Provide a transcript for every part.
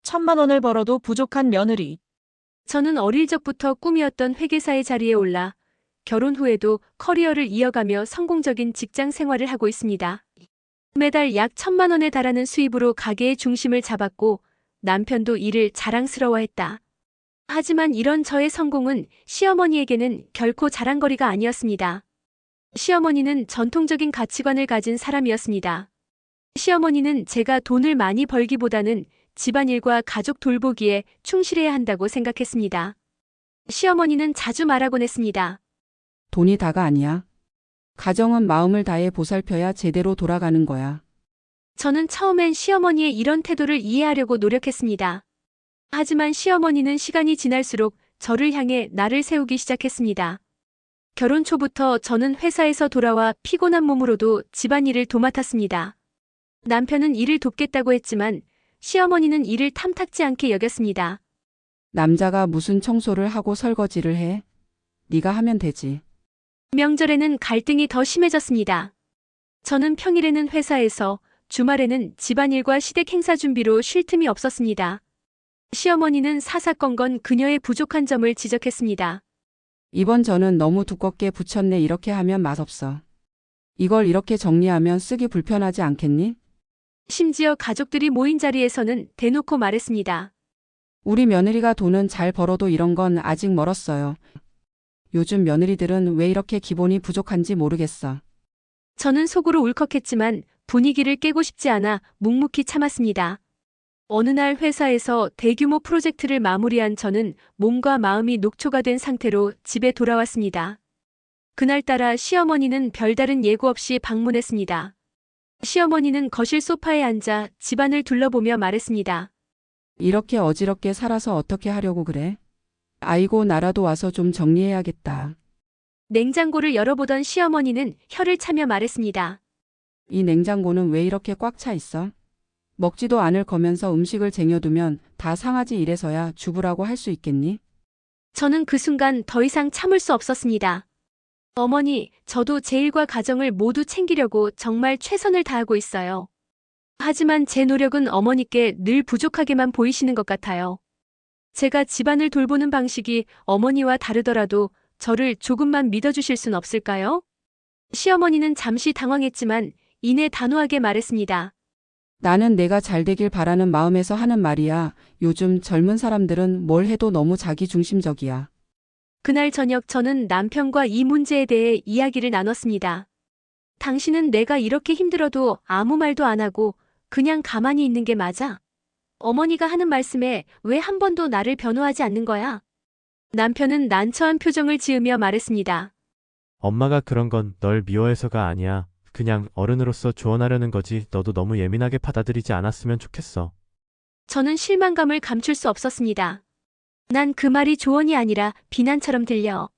1,000만 원을 벌어도 부족한 며느리. 저는 어릴 적부터 꿈이었던 회계사의 자리에 올라 결혼 후에도 커리어를 이어가며 성공적인 직장 생활을 하고 있습니다. 매달 약 1,000만 원에 달하는 수입으로 가게의 중심을 잡았고 남편도 이를 자랑스러워했다. 하지만 이런 저의 성공은 시어머니에게는 결코 자랑거리가 아니었습니다. 시어머니는 전통적인 가치관을 가진 사람이었습니다. 시어머니는 제가 돈을 많이 벌기보다는 집안일과 가족 돌보기에 충실해야 한다고 생각했습니다. 시어머니는 자주 말하곤 했습니다. 돈이 다가 아니야. 가정은 마음을 다해 보살펴야 제대로 돌아가는 거야. 저는 처음엔 시어머니의 이런 태도를 이해하려고 노력했습니다. 하지만 시어머니는 시간이 지날수록 저를 향해 날을 세우기 시작했습니다. 결혼 초부터 저는 회사에서 돌아와 피곤한 몸으로도 집안일을 도맡았습니다. 남편은 일을 돕겠다고 했지만 시어머니는 일을 탐탁지 않게 여겼습니다. 남자가 무슨 청소를 하고 설거지를 해? 네가 하면 되지. 명절에는 갈등이 더 심해졌습니다. 저는 평일에는 회사에서, 주말에는 집안일과 시댁 행사 준비로 쉴 틈이 없었습니다. 시어머니는 사사건건 그녀의 부족한 점을 지적했습니다. 이번 전은 너무 두껍게 붙였네. 이렇게 하면 맛없어. 이걸 이렇게 정리하면 쓰기 불편하지 않겠니? 심지어 가족들이 모인 자리에서는 대놓고 말했습니다. 우리 며느리가 돈은 잘 벌어도 이런 건 아직 멀었어요. 요즘 며느리들은 왜 이렇게 기본이 부족한지 모르겠어. 저는 속으로 울컥했지만 분위기를 깨고 싶지 않아 묵묵히 참았습니다. 어느 날 회사에서 대규모 프로젝트를 마무리한 저는 몸과 마음이 녹초가 된 상태로 집에 돌아왔습니다. 그날따라 시어머니는 별다른 예고 없이 방문했습니다. 시어머니는 거실 소파에 앉아 집안을 둘러보며 말했습니다. 이렇게 어지럽게 살아서 어떻게 하려고 그래? 아이고, 나라도 와서 좀 정리해야겠다. 냉장고를 열어보던 시어머니는 혀를 차며 말했습니다. 이 냉장고는 왜 이렇게 꽉 차 있어? 먹지도 않을 거면서 음식을 쟁여두면 다 상하지. 이래서야 주부라고 할 수 있겠니? 저는 그 순간 더 이상 참을 수 없었습니다. 어머니, 저도 제 일과 가정을 모두 챙기려고 정말 최선을 다하고 있어요. 하지만 제 노력은 어머니께 늘 부족하게만 보이시는 것 같아요. 제가 집안을 돌보는 방식이 어머니와 다르더라도 저를 조금만 믿어주실 순 없을까요? 시어머니는 잠시 당황했지만 이내 단호하게 말했습니다. 나는 내가 잘 되길 바라는 마음에서 하는 말이야. 요즘 젊은 사람들은 뭘 해도 너무 자기중심적이야. 그날 저녁 저는 남편과 이 문제에 대해 이야기를 나눴습니다. 당신은 내가 이렇게 힘들어도 아무 말도 안 하고 그냥 가만히 있는 게 맞아? 어머니가 하는 말씀에 왜 한 번도 나를 변호하지 않는 거야? 남편은 난처한 표정을 지으며 말했습니다. 엄마가 그런 건 널 미워해서가 아니야. 그냥 어른으로서 조언하려는 거지. 너도 너무 예민하게 받아들이지 않았으면 좋겠어. 저는 실망감을 감출 수 없었습니다. 난 그 말이 조언이 아니라 비난처럼 들려.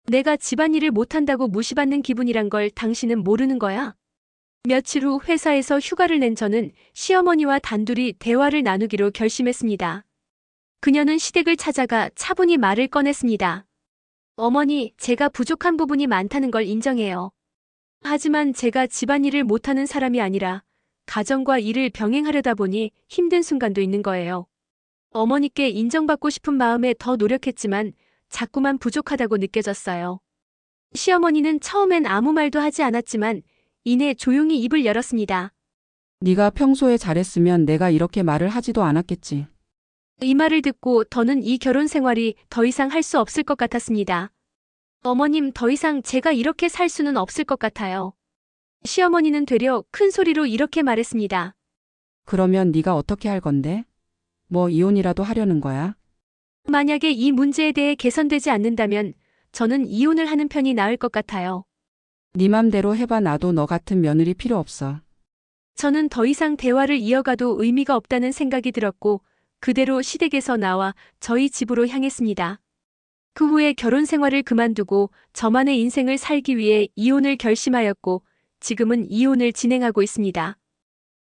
내가 집안일을 못한다고 무시받는 기분이란 걸 당신은 모르는 거야? 며칠 후 회사에서 휴가를 낸 저는 시어머니와 단둘이 대화를 나누기로 결심했습니다. 그녀는 시댁을 찾아가 차분히 말을 꺼냈습니다. 어머니, 제가 부족한 부분이 많다는 걸 인정해요. 하지만 제가 집안일을 못하는 사람이 아니라 가정과 일을 병행하려다 보니 힘든 순간도 있는 거예요. 어머니께 인정받고 싶은 마음에 더 노력했지만 자꾸만 부족하다고 느껴졌어요. 시어머니는 처음엔 아무 말도 하지 않았지만 이내 조용히 입을 열었습니다. 네가 평소에 잘했으면 내가 이렇게 말을 하지도 않았겠지. 이 말을 듣고 더는 이 결혼 생활이 더 이상 할 수 없을 것 같았습니다. 어머님, 더 이상 제가 이렇게 살 수는 없을 것 같아요. 시어머니는 되려 큰 소리로 이렇게 말했습니다. 그러면 네가 어떻게 할 건데? 뭐 이혼이라도 하려는 거야? 만약에 이 문제에 대해 개선되지 않는다면 저는 이혼을 하는 편이 나을 것 같아요. 네 맘대로 해봐. 나도 너 같은 며느리 필요 없어. 저는 더 이상 대화를 이어가도 의미가 없다는 생각이 들었고 그대로 시댁에서 나와 저희 집으로 향했습니다. 그 후에 결혼 생활을 그만두고 저만의 인생을 살기 위해 이혼을 결심하였고 지금은 이혼을 진행하고 있습니다.